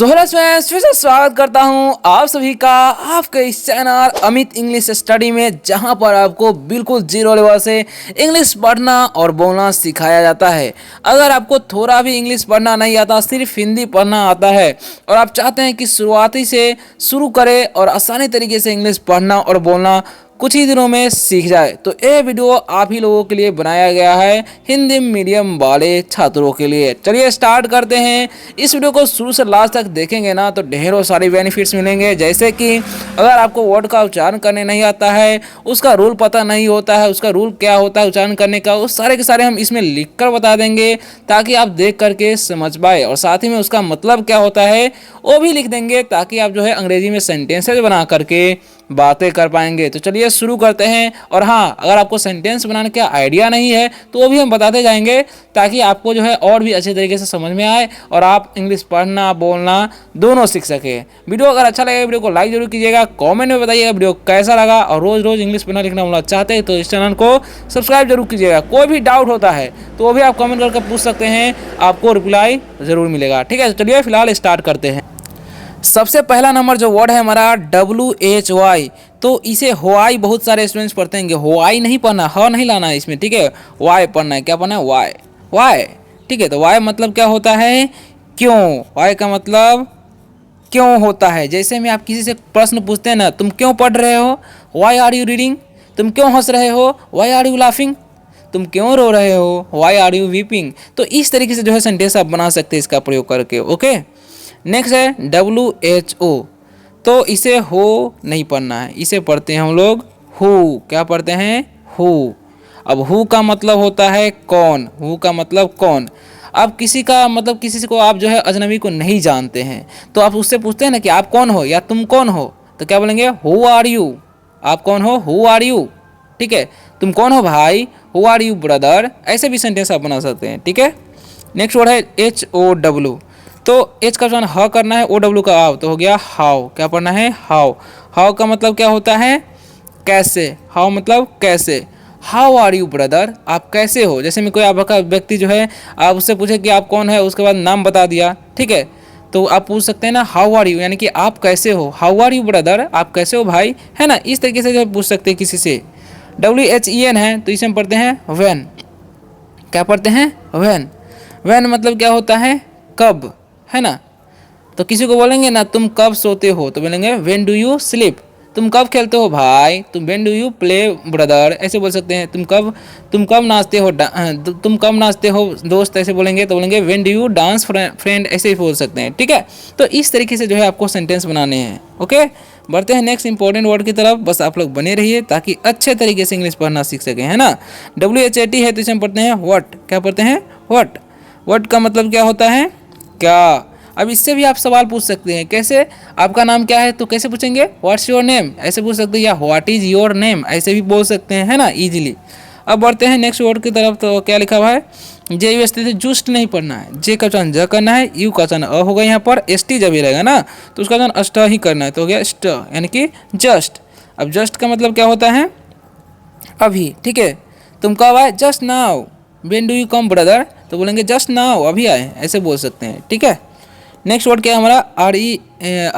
So hello friends, फिर से स्वागत करता हूं आप सभी का आपके इस चैनल अमित इंग्लिश स्टडी में, जहां पर आपको बिल्कुल जीरो लेवल से इंग्लिश पढ़ना और बोलना सिखाया जाता है। अगर आपको थोड़ा भी इंग्लिश पढ़ना नहीं आता, सिर्फ हिंदी पढ़ना आता है और आप चाहते हैं कि शुरुआती से शुरू करें और आसानी तरीके से इंग्लिश पढ़ना और बोलना कुछ ही दिनों में सीख जाए, तो ये वीडियो आप ही लोगों के लिए बनाया गया है, हिंदी मीडियम वाले छात्रों के लिए। चलिए स्टार्ट करते हैं। इस वीडियो को शुरू से लास्ट तक देखेंगे ना तो ढेरों सारे बेनिफिट्स मिलेंगे, जैसे कि अगर आपको वर्ड का उच्चारण करने नहीं आता है, उसका रूल पता नहीं होता है, उसका रूल क्या होता है उच्चारण करने का, वो सारे के सारे हम इसमें लिख कर बता देंगे ताकि आप देख करके समझ पाए, और साथ ही में उसका मतलब क्या होता है वो भी लिख देंगे ताकि आप जो है अंग्रेजी में सेंटेंसेस बना करके बातें कर पाएंगे। तो चलिए शुरू करते हैं। और हाँ, अगर आपको सेंटेंस बनाने का आइडिया नहीं है तो वो भी हम बताते जाएंगे ताकि आपको जो है और भी अच्छे तरीके से समझ में आए और आप इंग्लिश पढ़ना बोलना दोनों सीख सके। वीडियो अगर अच्छा लगे वीडियो को लाइक जरूर कीजिएगा, कमेंट में बताइएगा वीडियो कैसा लगा, और रोज रोज इंग्लिश पढ़ना लिखना बोलना चाहते हैं तो इस चैनल को सब्सक्राइब जरूर कीजिएगा। कोई भी डाउट होता है तो वो भी आप कमेंट करके पूछ सकते हैं, आपको रिप्लाई जरूर मिलेगा। ठीक है, तो चलिए फिलहाल स्टार्ट करते हैं। सबसे पहला नंबर जो वर्ड है हमारा WHY, तो इसे होआई बहुत सारे स्टूडेंट्स पढ़ते हैं। होआई नहीं पढ़ना, ह नहीं लाना है इसमें, ठीक है, वाई पढ़ना है। क्या पढ़ना है? वाई, वाई, ठीक है। तो वाई मतलब क्या होता है? क्यों। वाई का मतलब क्यों होता है। जैसे में आप किसी से प्रश्न पूछते हैं ना, तुम क्यों पढ़ रहे हो? Why are you reading? तुम क्यों हंस रहे हो? Why are you laughing? तुम क्यों रो रहे हो? Why are you weeping? तो इस तरीके से जो है सेंटेंस आप बना सकते हैं इसका प्रयोग करके। ओके, नेक्स्ट है WHO, तो इसे हो नहीं पढ़ना है, इसे पढ़ते हैं हम लोग हु। क्या पढ़ते हैं? हु। अब हु का मतलब होता है कौन। हु का मतलब कौन। अब किसी का मतलब किसी को आप जो है अजनबी को नहीं जानते हैं तो आप उससे पूछते हैं ना कि आप कौन हो या तुम कौन हो, तो क्या बोलेंगे? Who are you. आप कौन हो? Who are you. ठीक है, तुम कौन हो भाई? Who are you brother. ऐसे भी सेंटेंस आप बना सकते हैं। ठीक है, नेक्स्ट वर्ड है HOW, तो एच का उच्चारण ह करना है, OW का आव, तो हो गया हाउ। क्या पढ़ना है? हाउ। हाउ का मतलब क्या होता है? कैसे। हाउ मतलब कैसे। हाउ आर यू ब्रदर, आप कैसे हो। जैसे में कोई आपका व्यक्ति जो है, आप उससे पूछे कि आप कौन है, उसके बाद नाम बता दिया, ठीक है, तो आप पूछ सकते हैं ना हाउ आर यू, यानी कि आप कैसे हो। हाउ आर यू ब्रदर, आप कैसे हो भाई, है ना। इस तरीके से जो पूछ सकते हैं किसी से। WHEN है, तो इसे हम पढ़ते हैं व्हेन। क्या पढ़ते हैं? व्हेन। व्हेन मतलब क्या होता है? कब, है ना। तो किसी को बोलेंगे ना तुम कब सोते हो, तो बोलेंगे व्हेन डू यू स्लीप। तुम कब खेलते हो भाई? तुम when do you play brother, ऐसे बोल सकते हैं। तुम कब नाचते हो तुम कब नाचते हो दोस्त, ऐसे बोलेंगे तो बोलेंगे when do you dance friend, ऐसे ही बोल सकते हैं। ठीक है, तो इस तरीके से जो है आपको सेंटेंस बनाने हैं। ओके, बढ़ते हैं नेक्स्ट इंपॉर्टेंट वर्ड की तरफ। बस आप लोग बने रहिए ताकि अच्छे तरीके से इंग्लिश पढ़ना सीख सकें, है ना। WHAT है, तो इसे हम पढ़ते हैं व्हाट। क्या पढ़ते हैं? व्हाट। व्हाट का मतलब क्या होता है? क्या। अब इससे भी आप सवाल पूछ सकते हैं। कैसे? आपका नाम क्या है, तो कैसे पूछेंगे? व्हाट्स योर नेम, ऐसे पूछ सकते हैं, या व्हाट इज योर नेम, ऐसे भी बोल सकते हैं, है ना, इजीली। अब बढ़ते हैं नेक्स्ट वर्ड की तरफ। तो क्या लिखा हुआ है? JU ST, जूस्ट नहीं पढ़ना है। जे का उच्चारण ज करना है, यू का उच्चारण अ होगा यहाँ पर, ST जब ये रहेगा ना तो उसका उच्चारण अष्ट ही करना है, तो हो गया स्ट, यानी कि जस्ट। अब जस्ट का मतलब क्या होता है? अभी। ठीक है, तुम कब आए? Just now. When do you come brother, तो बोलेंगे जस्ट नाउ, अभी आए, ऐसे बोल सकते हैं। ठीक है, नेक्स्ट वर्ड क्या है हमारा?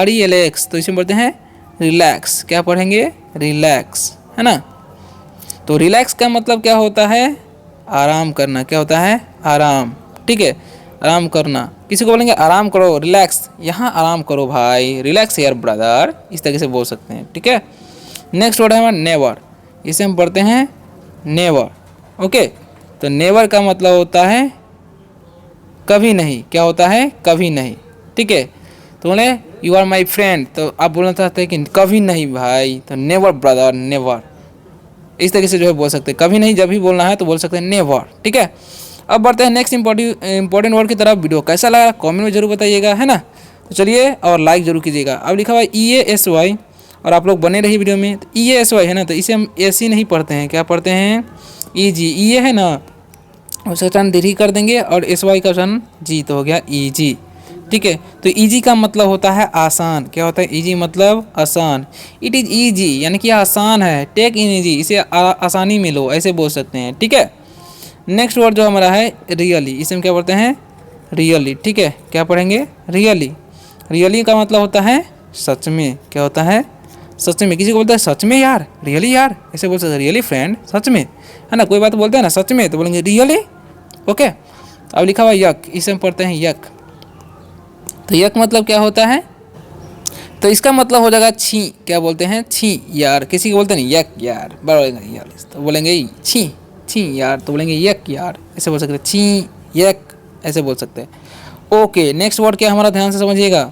RELX, तो इसे पढ़ते हैं रिलैक्स। क्या पढ़ेंगे? रिलैक्स, है ना। तो रिलैक्स का मतलब क्या होता है? आराम करना। क्या होता है? आराम। ठीक है, आराम करना। किसी को बोलेंगे आराम करो, रिलैक्स, यहाँ आराम करो भाई, रिलैक्स यार ब्रदर, इस तरीके से बोल सकते हैं। ठीक है, नेक्स्ट वर्ड है हमारा नेवर, इसे हम पढ़ते हैं नेवर। ओके, तो नेवर का मतलब होता है कभी नहीं। क्या होता है? कभी नहीं। ठीक है, तो बोले यू आर माई फ्रेंड, तो आप बोलना चाहते हैं कि कभी नहीं भाई, तो नेवर ब्रदर, नेवर, इस तरीके से जो है बोल सकते हैं। कभी नहीं जब भी बोलना है तो बोल सकते हैं नेवर। ठीक है, अब बढ़ते हैं नेक्स्ट इंपॉर्टेंट वर्ड की तरफ। वीडियो कैसा लगा कमेंट में जरूर बताइएगा, है ना। तो चलिए, और लाइक जरूर कीजिएगा। अब लिखा हुआ है EASY, और आप लोग बने रहिए वीडियो में। तो EASY है ना, तो इसे हम ऐसी नहीं पढ़ते हैं, क्या पढ़ते हैं? EG। ये है ना, उसका उच्चारण दीर्घ कर देंगे, और SY का उच्चारण जी, तो हो गया EG। ठीक है, तो इजी का मतलब होता है आसान। क्या होता है? इजी मतलब आसान। इट इज़ ईजी, यानी कि आसान है। टेक इन ईजी, इसे आसानी में लो, ऐसे बोल सकते हैं। ठीक है, नेक्स्ट वर्ड जो हमारा है रियली, इसे हम क्या पढ़ते हैं? रियली। ठीक है, क्या पढ़ेंगे? रियली। रियली का मतलब होता है सच में। क्या होता है? सच में। किसी को बोलता है सच में यार, रियली यार, ऐसे बोल सकते हैं, रियली फ्रेंड, सच में, है ना। कोई बात बोलते हैं ना सच में, तो बोलेंगे रियली। ओके, अब लिखा हुआ यक, इसे हम पढ़ते हैं यक। तो यक मतलब क्या होता है? तो इसका मतलब हो जाएगा छी। क्या बोलते हैं? छी यार। किसी को बोलते हैं यक यार, बोलेंगे यार, तो बोलेंगे छी छी यार, तो बोलेंगे यक यार, ऐसे बोल सकते हैं, छी यक, ऐसे बोल सकते हैं। ओके, नेक्स्ट वर्ड क्या हमारा, ध्यान से समझिएगा।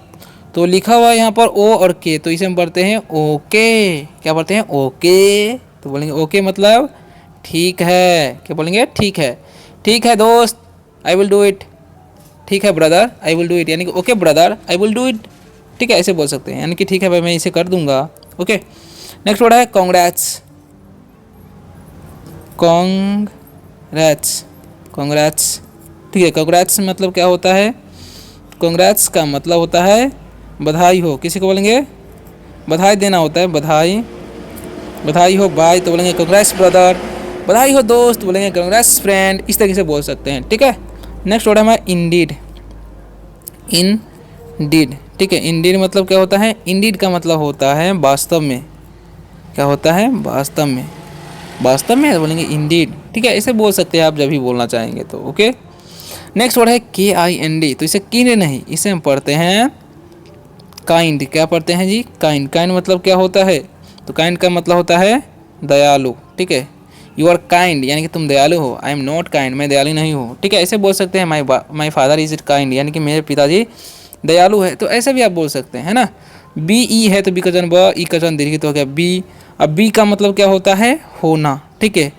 तो लिखा हुआ है यहाँ पर ओ और के, तो इसे हम पढ़ते हैं ओके। क्या पढ़ते हैं? ओके। तो बोलेंगे ओके मतलब ठीक है। क्या बोलेंगे? ठीक है। ठीक है दोस्त, आई विल डू इट। ठीक है brother, I will do it, यानी कि okay brother, I will do it. ठीक है, ऐसे बोल सकते हैं, यानी कि ठीक है भाई, मैं इसे कर दूंगा। ओके, नेक्स्ट वर्ड है कॉन्ग्रेट्स। Congrats, congrats. ठीक है, कॉन्ग्रेट्स मतलब क्या होता है? कॉन्ग्रेट्स का मतलब होता है बधाई हो। किसी को बोलेंगे बधाई देना होता है, बधाई, बधाई हो भाई, तो बोलेंगे कॉन्ग्रेट्स ब्रदर। बधाई हो दोस्त, बोलेंगे कॉन्ग्रेट्स फ्रेंड। इस तरीके से बोल सकते हैं। ठीक है, नेक्स्ट वर्ड है हमारा इंडीड। इंडीड, ठीक है, इंडीड मतलब क्या होता है? इंडीड का मतलब होता है वास्तव में। क्या होता है? वास्तव में। वास्तव में बोलेंगे इंडीड। ठीक है, ऐसे बोल सकते हैं आप जब भी बोलना चाहेंगे तो। ओके, नेक्स्ट वर्ड है KIND। तो इसे किंड नहीं, इसे हम पढ़ते हैं काइंड। क्या पढ़ते हैं जी? काइंड। काइंड मतलब क्या होता है? तो काइंड का मतलब होता है दयालु। ठीक है, यू आर काइंड, यानी कि तुम दयालु हो। आई एम नॉट काइंड, मैं दयालु नहीं हूँ। ठीक है, ऐसे बोल सकते हैं माई फादर इज काइंड, यानी कि मेरे पिताजी दयालु है। तो ऐसे भी आप बोल सकते हैं, है ना। BE है तो बी का जन ब, ई का जन दीर्घित हो गया बी। अब बी का मतलब क्या होता है? होना। ठीक है,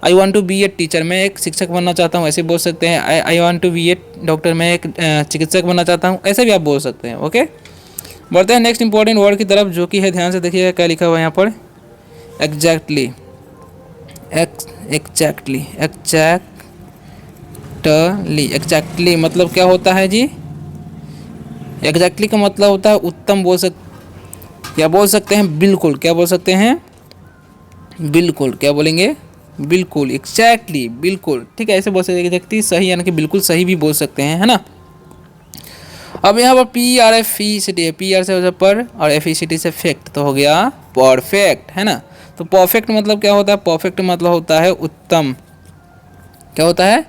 I want to be a teacher, मैं एक शिक्षक बनना चाहता हूँ, ऐसे बोल सकते हैं। I want to be a doctor, मैं एक चिकित्सक बनना चाहता हूँ, ऐसे भी आप बोल सकते हैं। ओके, बढ़ते हैं नेक्स्ट इंपॉर्टेंट वर्ड की तरफ, जो कि है, ध्यान से देखिएगा क्या लिखा हुआ है यहाँ पर, एग्जैक्टली। एग्जैक्टली, एग्जैक्टली, एग्जैक्टली मतलब क्या होता है जी? एग्जैक्टली का मतलब होता है उत्तम, क्या बोल सकते हैं? बिल्कुल। क्या बोल सकते हैं? बिल्कुल। क्या बोलेंगे? बिल्कुल, एग्जैक्टली, बिल्कुल। ठीक है, ऐसे बोल सकते हैं एग्जैक्टली सही, यानी कि बिल्कुल सही भी बोल सकते हैं, है ना। अब यहाँ पर PRFECT है, PR से हो जाए पर और FECT से फैक्ट, तो हो गया परफेक्ट, है ना। तो परफेक्ट मतलब क्या होता है? परफेक्ट मतलब होता है उत्तम। क्या होता है?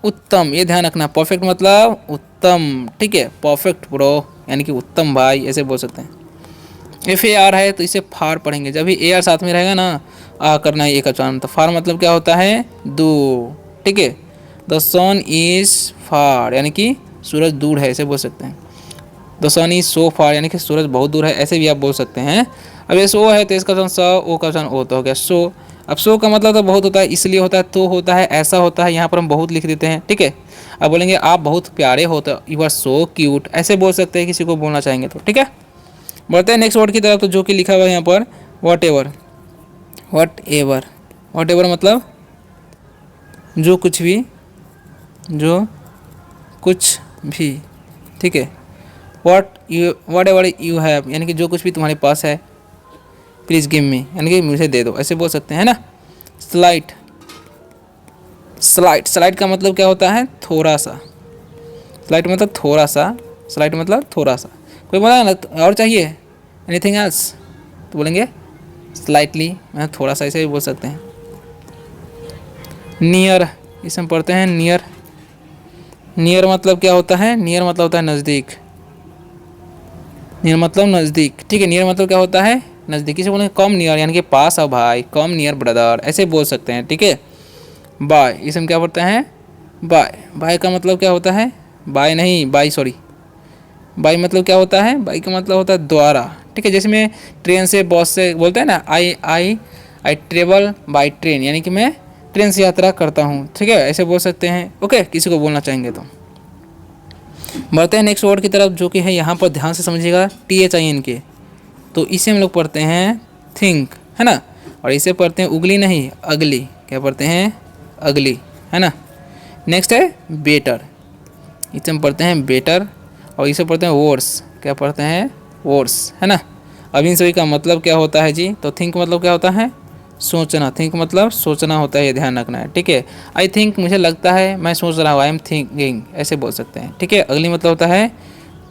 उत्तम, ये ध्यान रखना, परफेक्ट मतलब उत्तम। ठीक है, परफेक्ट ब्रो, यानी कि उत्तम भाई, ऐसे बोल सकते हैं। FAR है तो इसे फार पढ़ेंगे, जब भी AR साथ में रहेगा ना, आ करना है एक उच्चारण, तो फार मतलब क्या होता है? दूर। ठीक है, द सन इज फार, यानी कि सूरज दूर है, ऐसे बोल सकते हैं। द सन इज सो फार, यानी कि सूरज बहुत दूर है, ऐसे भी आप बोल सकते हैं। अब ये सो है तो इसका वचन स, ओ का वचन ओ, तो हो गया सो। अब सो का मतलब तो बहुत होता है, इसलिए होता है, तो होता है, ऐसा होता है, यहाँ पर हम बहुत लिख देते हैं। ठीक है, अब बोलेंगे आप बहुत प्यारे हो, तो यू आर सो क्यूट, ऐसे बोल सकते हैं किसी को बोलना चाहेंगे तो। ठीक है, बढ़ते हैं नेक्स्ट वर्ड की तरफ, तो जो कि लिखा हुआ है यहाँ पर what ever. What ever, what ever मतलब जो कुछ भी, जो कुछ भी। ठीक है, वॉट एवर यू हैव, यानी कि जो कुछ भी तुम्हारे पास है, प्लीज़ गिव मी, यानी कि मुझे दे दो, ऐसे बोल सकते हैं ना। स्लाइट, स्लाइट, स्लाइट का मतलब क्या होता है? थोड़ा सा। स्लाइट मतलब थोड़ा सा, स्लाइट मतलब थोड़ा सा। कोई बोला ना और चाहिए, एनीथिंग एल्स, तो बोलेंगे स्लाइटली, मतलब थोड़ा सा, ऐसे भी बोल सकते हैं। नियर, इसे हम पढ़ते हैं नियर। नियर मतलब क्या होता है? नियर मतलब होता है नज़दीक। नियर मतलब नज़दीक। ठीक है, नियर मतलब क्या होता है? नज़दीक। इसे बोलेंगे कम नियर, यानी कि पास आओ भाई, कम नियर ब्रदर, ऐसे बोल सकते हैं। ठीक है, बाय, इसे हम क्या पढ़ते हैं? बाय। बाय का मतलब क्या होता है? बाय नहीं, बाई, सॉरी, बाई मतलब क्या होता है? बाई का मतलब होता है द्वारा। ठीक है, जैसे मैं ट्रेन से, बस से बोलते हैं ना, आई ट्रेवल बाई ट्रेन, यानी कि मैं ट्रेन से यात्रा करता हूँ। ठीक है, ऐसे बोल सकते हैं। ओके, किसी को बोलना चाहेंगे तो। बढ़ते हैं नेक्स्ट वर्ड की तरफ, जो कि है, यहाँ पर ध्यान से समझिएगा, THINK। तो इसे हम लोग पढ़ते हैं थिंक, है ना। और इसे पढ़ते हैं उगली नहीं, अगली। क्या पढ़ते हैं? अगली, है ना। नेक्स्ट है बेटर, इसे हम पढ़ते हैं बेटर। और इसे पढ़ते हैं वर्स। क्या पढ़ते हैं? वर्स, है ना। अब इन सभी का मतलब क्या होता है जी? तो थिंक मतलब क्या होता है? सोचना। थिंक मतलब सोचना होता है, ये ध्यान रखना है। ठीक है, आई थिंक, मुझे लगता है, मैं सोच रहा हूँ, आई एम थिंकिंग, ऐसे बोल सकते हैं। ठीक है, अगली मतलब होता है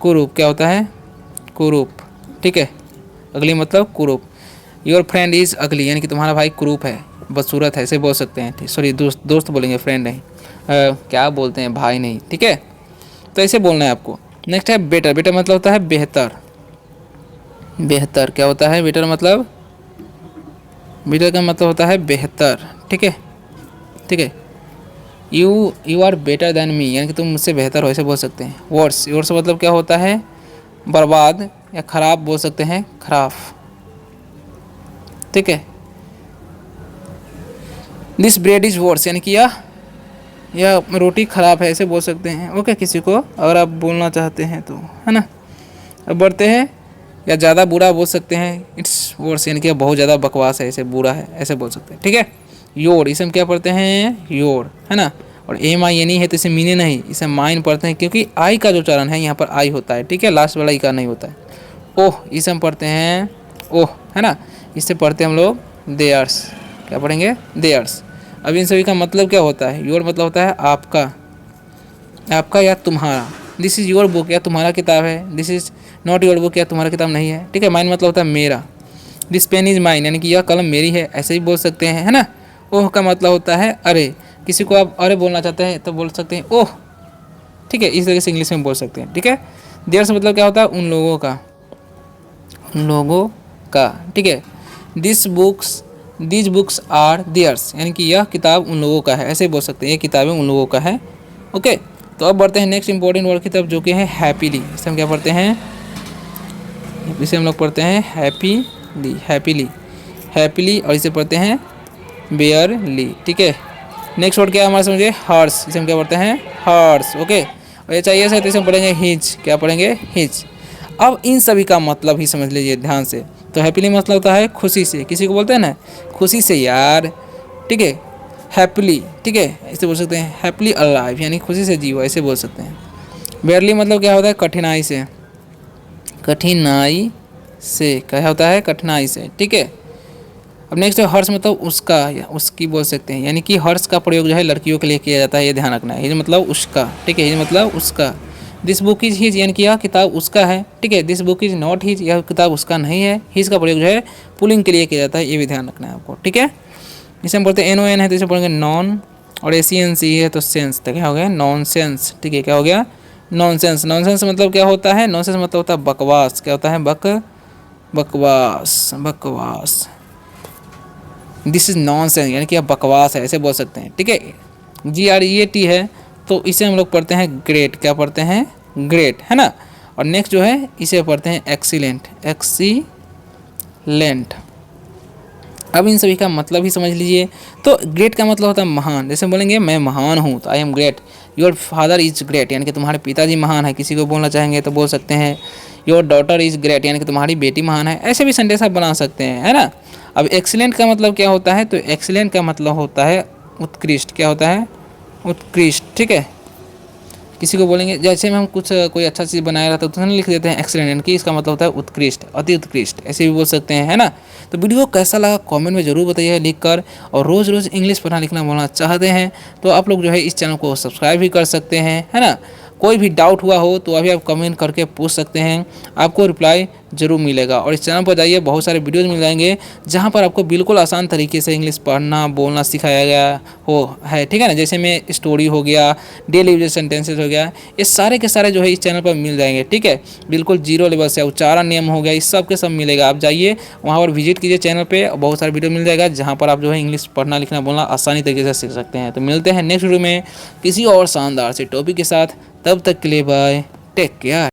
कुरूप। क्या होता है? कुरूप, ठीक है। अगली मतलब कुरूप। योर फ्रेंड इज़ अगली, यानी कि तुम्हारा भाई कुरूप है, बदसूरत है, ऐसे बोल सकते हैं। सॉरी दोस्त बोलेंगे, फ्रेंड नहीं। क्या बोलते हैं, भाई नहीं, ठीक है। तो ऐसे बोलना है आपको। नेक्स्ट है बेटर। बेटर मतलब होता है बेहतर। बेहतर क्या होता है, बेटर मतलब, बेटर का मतलब होता है बेहतर, ठीक है, ठीक है। You are better than me, यानी कि तुम मुझसे बेहतर हो, ऐसे बोल सकते हैं। वर्स, वर्स मतलब क्या होता है, बर्बाद या खराब बोल सकते हैं, खराब, ठीक है। दिस ब्रेड इज वर्स, यानी कि यह रोटी ख़राब है, ऐसे बोल सकते हैं। ओके, किसी को अगर आप बोलना चाहते हैं तो, है ना। अब बढ़ते हैं, या ज़्यादा बुरा बोल सकते हैं, इट्स वर्स, यानी कि बहुत ज़्यादा बकवास है, ऐसे बुरा है, ऐसे बोल सकते हैं, ठीक है। योर, इसे हम क्या पढ़ते हैं, योर, है ना। और एम आई एन ई है तो इसे मीने नहीं, इसे माइन पढ़ते हैं, क्योंकि आई का जो चरण है यहाँ पर आई होता है, ठीक है, लास्ट वाला ई का नहीं होता है। ओह, इसे हम पढ़ते हैं ओह, है ना। इससे पढ़ते हैं हम लोग देयर्स, क्या पढ़ेंगे, देयर्स। अब इन सभी का मतलब क्या होता है, योर मतलब होता है आपका, आपका या तुम्हारा। दिस इज़ योर बुक, या तुम्हारा किताब है। This is not your book, या तुम्हारा किताब नहीं है, ठीक है। माइन मतलब होता है मेरा। दिस पेन इज़ माइन, यानी कि यह कलम मेरी है, ऐसे ही बोल सकते हैं, है ना। ओह का मतलब होता है अरे, किसी को आप अरे बोलना चाहते हैं तो बोल सकते हैं ओह, ठीक है। इस तरीके से इंग्लिश में बोल सकते हैं, ठीक है। देयर्स मतलब क्या होता है, उन लोगों का, उन लोगों का, ठीक है। दिस बुक्स आर देयर्स, यानी कि यह किताब उन लोगों का है, ऐसे बोल सकते हैं, ये किताबें उन लोगों का है, ओके। तो अब बढ़ते हैं नेक्स्ट इंपॉर्टेंट वर्ड की तरफ, जो कि है हैप्पीली। इसे हम क्या पढ़ते हैं, इसे हम लोग पढ़ते हैं हैप्पीली, हैप्पीली, हैप्पीली, और इसे पढ़ते हैं बेयरली, ठीक है। नेक्स्ट वर्ड क्या है हमारे समझिए, हर्स। इसे हम क्या पढ़ते हैं, हर्स, ओके। और ये चाहिए सर, तो इसे हम पढ़ेंगे हिज, क्या पढ़ेंगे, हिज। अब इन सभी का मतलब ही समझ लीजिए ध्यान से। तो हैप्पीली मतलब होता है खुशी से, किसी को बोलते हैं ना खुशी से यार, ठीक है। हैप्पीली, ठीक है, ऐसे बोल सकते हैं, हैप्पीली अलाइव, यानी खुशी से जियो, ऐसे बोल सकते हैं। बेयरली मतलब क्या होता है, कठिनाई से, कठिनाई से, क्या होता है, कठिनाई से, ठीक है। अब नेक्स्ट है हर्ष, मतलब उसका या उसकी बोल सकते हैं, यानी कि हर्ष का प्रयोग जो है लड़कियों के लिए किया जाता है, ये ध्यान रखना है। ये मतलब उसका, ठीक है, ये मतलब उसका। दिस बुक इज हिज, यानी कि यह किताब उसका है, ठीक है। This book is not his, यह किताब उसका नहीं है। हिज का प्रयोग जो है पुलिंग के लिए किया जाता है, ये भी ध्यान रखना है आपको, ठीक है। इसे हम बोलते हैं NON है तो इसे बोलेंगे नॉन, और ACNC है तो सेंस, तो क्या हो गया, नॉन सेंस, ठीक है। क्या हो गया, नॉनसेंस। नॉनसेंस मतलब क्या होता है, नॉनसेंस मतलब होता है बकवास, क्या होता है, बकवास, बकवास। दिस इज़ नॉनसेंस, यानी कि आप बकवास है, ऐसे बोल सकते हैं, ठीक है। GREAT है तो इसे हम लोग पढ़ते हैं ग्रेट, क्या पढ़ते हैं, ग्रेट, है ना। और नेक्स्ट जो है इसे पढ़ते हैं एक्सीलेंट, एक्सीलेंट। अब इन सभी का मतलब ही समझ लीजिए। तो ग्रेट का मतलब होता है महान, जैसे बोलेंगे मैं महान हूँ तो I am great. Your father is great, यानी कि तुम्हारे पिताजी महान है, किसी को बोलना चाहेंगे तो बोल सकते हैं योर डॉटर इज ग्रेट, यानी कि तुम्हारी बेटी महान है। ऐसे भी सेंटेंस आप बना सकते हैं, है ना। अब एक्सीलेंट का मतलब क्या होता है, तो एक्सीलेंट का मतलब होता है उत्कृष्ट, क्या होता है, उत्कृष्ट, ठीक है। किसी को बोलेंगे, जैसे में हम कुछ कोई अच्छा चीज़ बनाया रहता है तो लिख देते हैं एक्सीलेंट, यानी कि इसका मतलब होता है उत्कृष्ट, अति उत्कृष्ट, ऐसे भी बोल सकते हैं, है ना। तो वीडियो कैसा लगा कमेंट में ज़रूर बताइए लिख कर। और रोज़ रोज़ इंग्लिश पढ़ना लिखना बोलना चाहते हैं तो आप लोग जो है इस चैनल को सब्सक्राइब भी कर सकते हैं, है ना। कोई भी डाउट हुआ हो तो अभी आप कमेंट करके पूछ सकते हैं, आपको रिप्लाई ज़रूर मिलेगा। और इस चैनल पर जाइए, बहुत सारे वीडियोज़ मिल जाएंगे जहाँ पर आपको बिल्कुल आसान तरीके से इंग्लिश पढ़ना बोलना सिखाया गया हो है, ठीक है ना। जैसे में स्टोरी हो गया, डेली यूजेज सेंटेंसेस हो गया, ये सारे के सारे जो है इस चैनल पर मिल जाएंगे, ठीक है। बिल्कुल जीरो लेवल से, उच्चारण नियम हो गया, इस सब के सब मिलेगा। आप जाइए वहाँ पर विजिट कीजिए चैनल पे, बहुत सारे वीडियो मिल जाएगा जहाँ पर आप जो है इंग्लिश पढ़ना लिखना बोलना आसानी तरीके से सीख सकते हैं। तो मिलते हैं नेक्स्ट वीडियो में किसी और शानदार से टॉपिक के साथ, तब तक के लिए बाय, टेक केयर।